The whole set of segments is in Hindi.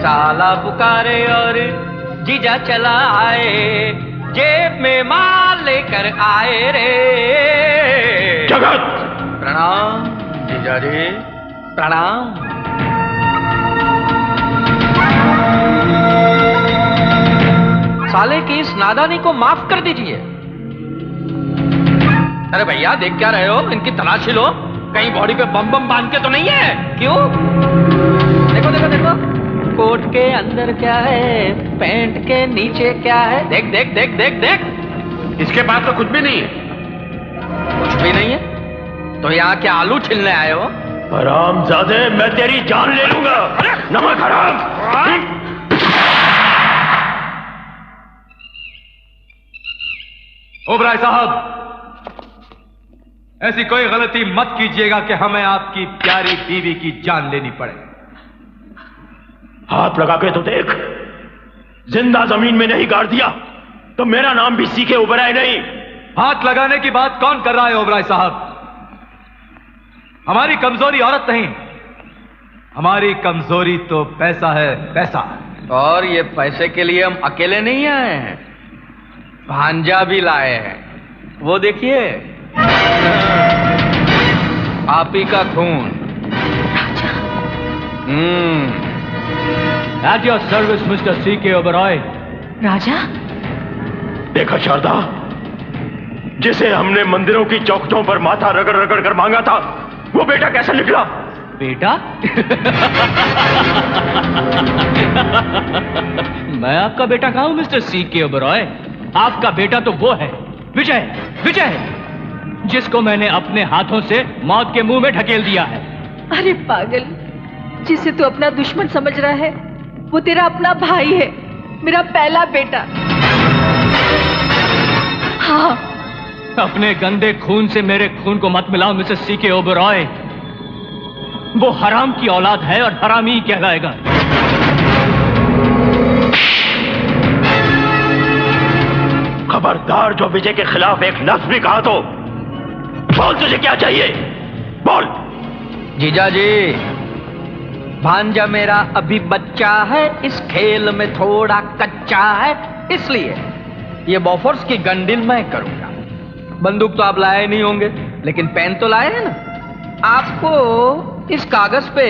साला पुकारे और जीजा चला आए, जेब में माल लेकर आए रे। जगत! प्रणाम जीजा जी, प्रणाम। साले की इस नादानी को माफ कर दीजिए। अरे भैया देख क्या रहे हो, इनकी तलाशी लो, कहीं बॉडी पे बम बम बांध के तो नहीं है? क्यों? देखो देखो देखो, कोट के अंदर क्या है, पैंट के नीचे क्या है, देख देख देख देख देख। इसके पास तो कुछ भी नहीं है। कुछ भी नहीं है तो यहाँ क्या आलू छिलने आए हो? हरामजादे, मैं तेरी जान ले लूंगा। नमक हराम। ओबराय साहब, ऐसी कोई गलती मत कीजिएगा कि हमें आपकी प्यारी बीवी की जान लेनी पड़े। हाथ लगा के तो देख, जिंदा जमीन में नहीं गाड़ दिया तो मेरा नाम भी सीके ओबराय नहीं। हाथ लगाने की बात कौन कर रहा है ओबराय साहब? हमारी कमजोरी औरत नहीं, हमारी कमजोरी तो पैसा है, पैसा। और ये पैसे के लिए हम अकेले नहीं आए हैं, भांजा भी लाए हैं। वो देखिए, आप ही का खून। At your service, Mr. C.K. Oberoi. राजा? देखा शारदा, जिसे हमने मंदिरों की चौखटों पर माथा रगड़ रगड़ कर मांगा था, वो बेटा कैसे निकला? बेटा? मैं आपका बेटा कहाँ हूं मिस्टर C.K. Oberoi? आपका बेटा तो वो है, विजय, विजय, जिसको मैंने अपने हाथों से मौत के मुंह में ढकेल दिया है। अरे पागल, जिसे तू अपना दुश्मन समझ रहा है, वो तेरा अपना भाई है, मेरा पहला बेटा। हाँ। अपने गंदे खून से मेरे खून को मत मिलाओ मिस्टर C.K. Oberoi। वो हराम की औलाद है और हरामी ही कहलाएगा। खबरदार, जो विजय के खिलाफ एक लफ्ज भी कहा तो बोल, तुझे क्या चाहिए? बोल। जीजा जी, भांजा मेरा अभी बच्चा है, इस खेल में थोड़ा कच्चा है, इसलिए ये बॉफोर्स की गन डील मैं करूंगा। बंदूक तो आप लाए नहीं होंगे, लेकिन पेन तो लाए हैं ना। आपको इस कागज पे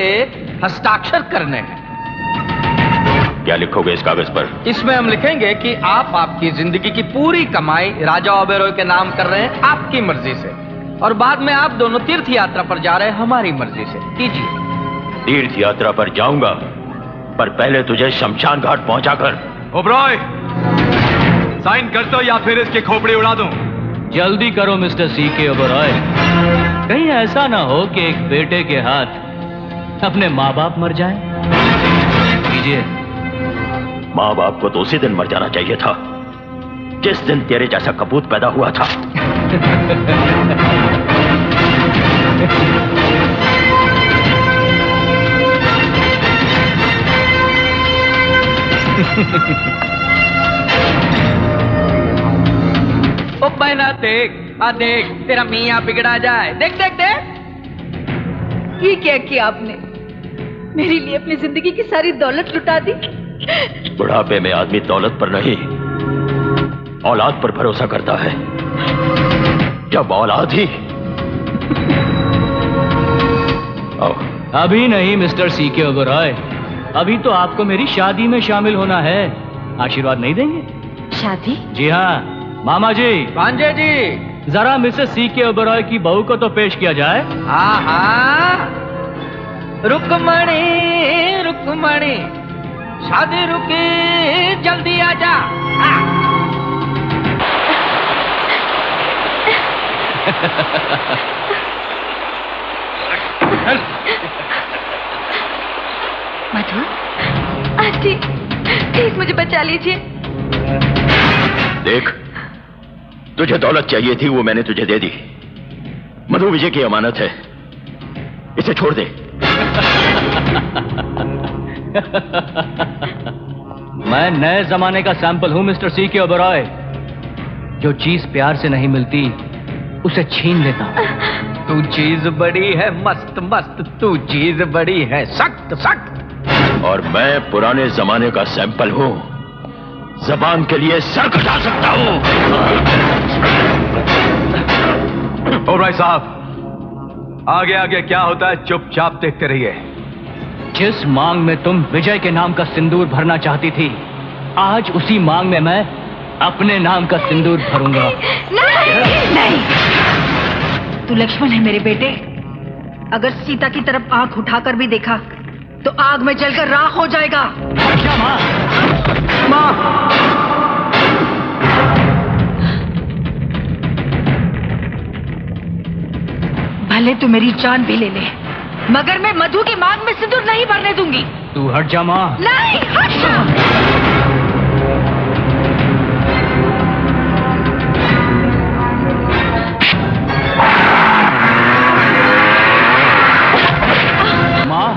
हस्ताक्षर करने हैं। क्या लिखोगे इस कागज पर? इसमें हम लिखेंगे कि आप आपकी जिंदगी की पूरी कमाई राजा ओबेरॉय के नाम कर रहे हैं, आपकी मर्जी से, और बाद में आप दोनों तीर्थ यात्रा पर जा रहे हैं हमारी मर्जी से। कीजिए। तीर्थ यात्रा पर जाऊंगा, पर पहले तुझे शमशान घाट पहुंचाकर। ओबरॉय, साइन कर दो या फिर इसकी खोपड़ी उड़ा दूं। जल्दी करो मिस्टर C.K. Oberoi, कहीं ऐसा ना हो कि एक बेटे के हाथ अपने माँ बाप मर जाएं। कीजिए। माँ बाप को तो उसी दिन मर जाना चाहिए था जिस दिन तेरे जैसा कपूत पैदा हुआ था। ओ बहना देख, देख, तेरा मियाँ बिगड़ा जाए। देख देख देख। ये क्या किया आपने? मेरे लिए अपनी जिंदगी की सारी दौलत लुटा दी। बुढ़ापे में आदमी दौलत पर नहीं, औलाद पर भरोसा करता है। जब औलाद ही। अभी नहीं मिस्टर C.K. Oberoi, अभी तो आपको मेरी शादी में शामिल होना है। आशीर्वाद नहीं देंगे? शादी? जी हाँ मामा जी। भांजे जी, जरा मिसेस C.K. Oberoi की बहू को तो पेश किया जाए। हाँ हाँ, रुकमणी रुकमणी, शादी रुकी, जल्दी आजा। मधु, आंटी, प्लीज मुझे बचा लीजिए। देख, तुझे दौलत चाहिए थी, वो मैंने तुझे दे दी। मधु विजय की अमानत है, इसे छोड़ दे। मैं नए जमाने का सैंपल हूं मिस्टर C.K. Oberoi। जो चीज प्यार से नहीं मिलती उसे छीन लेता। तू चीज बड़ी है मस्त मस्त, तू चीज बड़ी है सख्त सख्त। और मैं पुराने जमाने का सैंपल हूं। जबान के लिए सर कटा सकता हूं। भाई साहब, आगे आगे क्या होता है चुपचाप देखते रहिए। जिस मांग में तुम विजय के नाम का सिंदूर भरना चाहती थी, आज उसी मांग में मैं अपने नाम का सिंदूर भरूंगा। नहीं, तू लक्ष्मण है मेरे बेटे। अगर सीता की तरफ आंख उठाकर भी देखा तो आग में जलकर राख हो जाएगा। क्या माँ? माँ, भले तू मेरी जान भी ले ले, मगर मैं मधु की मांग में सिंदूर नहीं भरने दूंगी। तू हट जा माँ। नहीं, हट जा। माँ,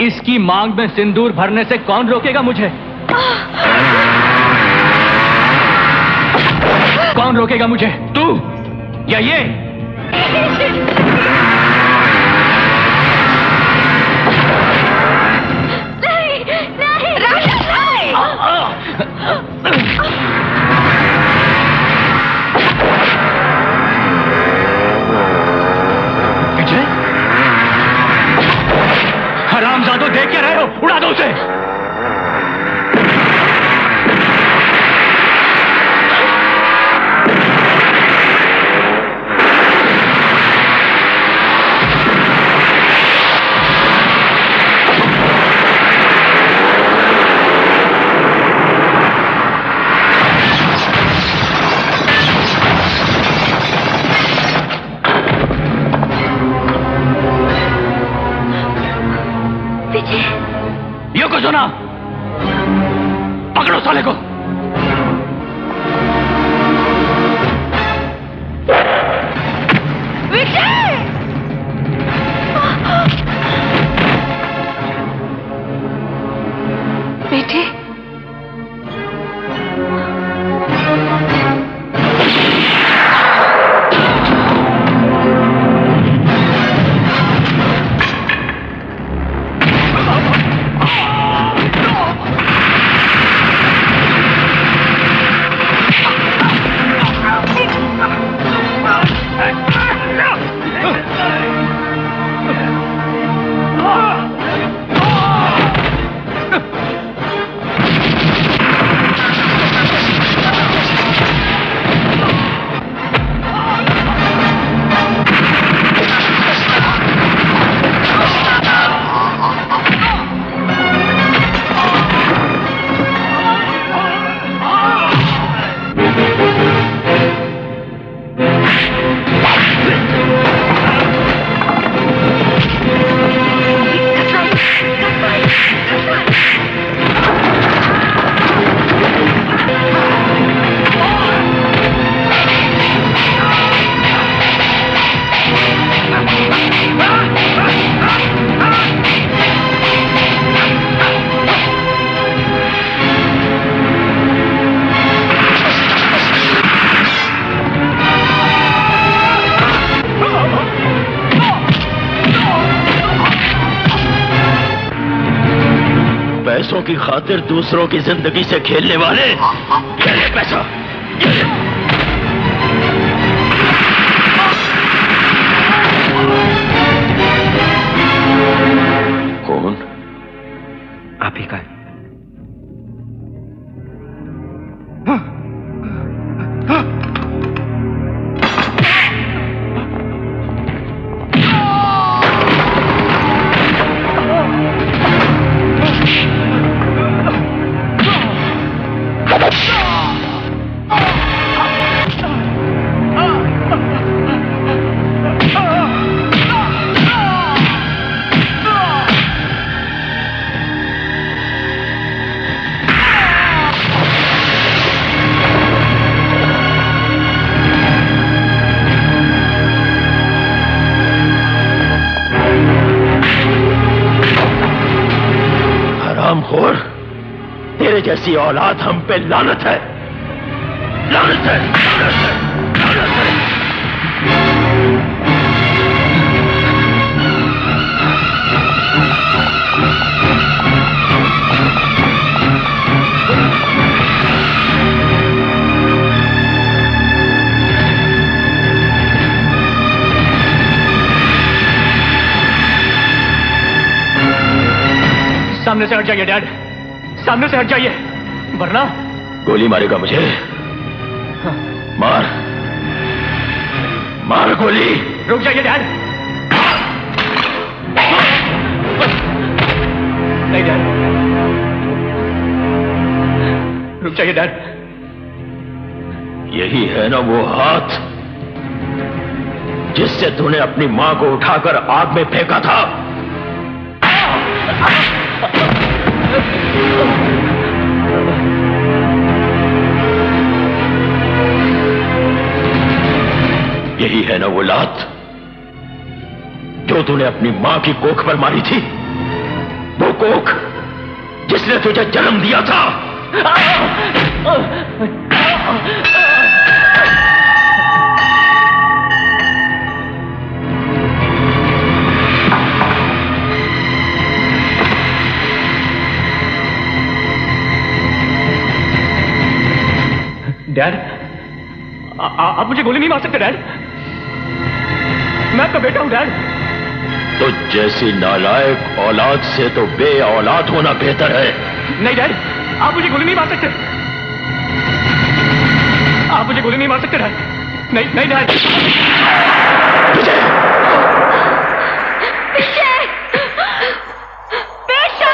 इसकी मांग में सिंदूर भरने से कौन रोकेगा मुझे? कौन रोकेगा मुझे? तू या ये? नहीं, नहीं, राजा नहीं। विजय, हरामजादों, देख क्या रहे हो? उड़ा दो उसे। सुना, पकड़ो साले को। विजय! बेटे, पैसों की खातिर दूसरों की जिंदगी से खेलने वाले, ये ले पैसा, ये ले। कौन? आप ही का। हरामखोर, तेरे जैसी औलाद हम पे लानत है, लानत है, लानत है, लानत है। सामने से हट जाइए डैड, सामने से हट जाइए, वरना गोली मारेगा मुझे। मार मार गोली। रुक जाइए डैड। नहीं डैड, रुक जाइए डैड। यही है ना वो हाथ जिससे तूने अपनी मां को उठाकर आग में फेंका था? यही है ना वो लात जो तूने अपनी मां की कोख पर मारी थी? वो कोख जिसने तुझे जन्म दिया था। डैड, आप मुझे गोली नहीं मार सकते डैड, मैं आपका बेटा हूं डैड। तो जैसी नालायक औलाद से तो बे औलाद होना बेहतर है। नहीं डैड, आप मुझे गोली नहीं मार सकते, आप मुझे गोली नहीं मार सकते डैड। नहीं नहीं डैड। विजय, बेटा,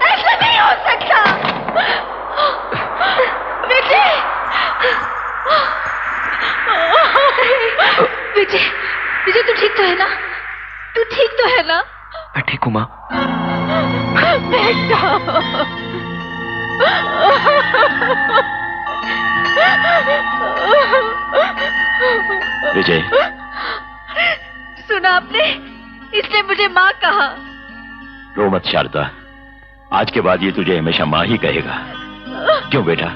ऐसा नहीं हो सकता। विजय, विजय, विजय तू ठीक तो है ना? तू ठीक तो है ना? मैं ठीक हूँ माँ। बेटा, विजय, सुना आपने? इसने मुझे माँ कहा। रो मत शारदा, आज के बाद ये तुझे हमेशा माँ ही कहेगा। क्यों बेटा?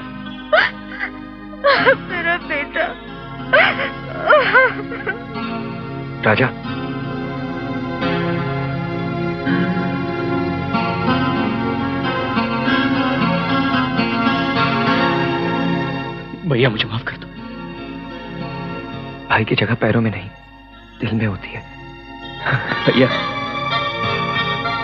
मेरा बेटा। राजा, भैया मुझे माफ कर दो। भाई की जगह पैरों में नहीं, दिल में होती है। भैया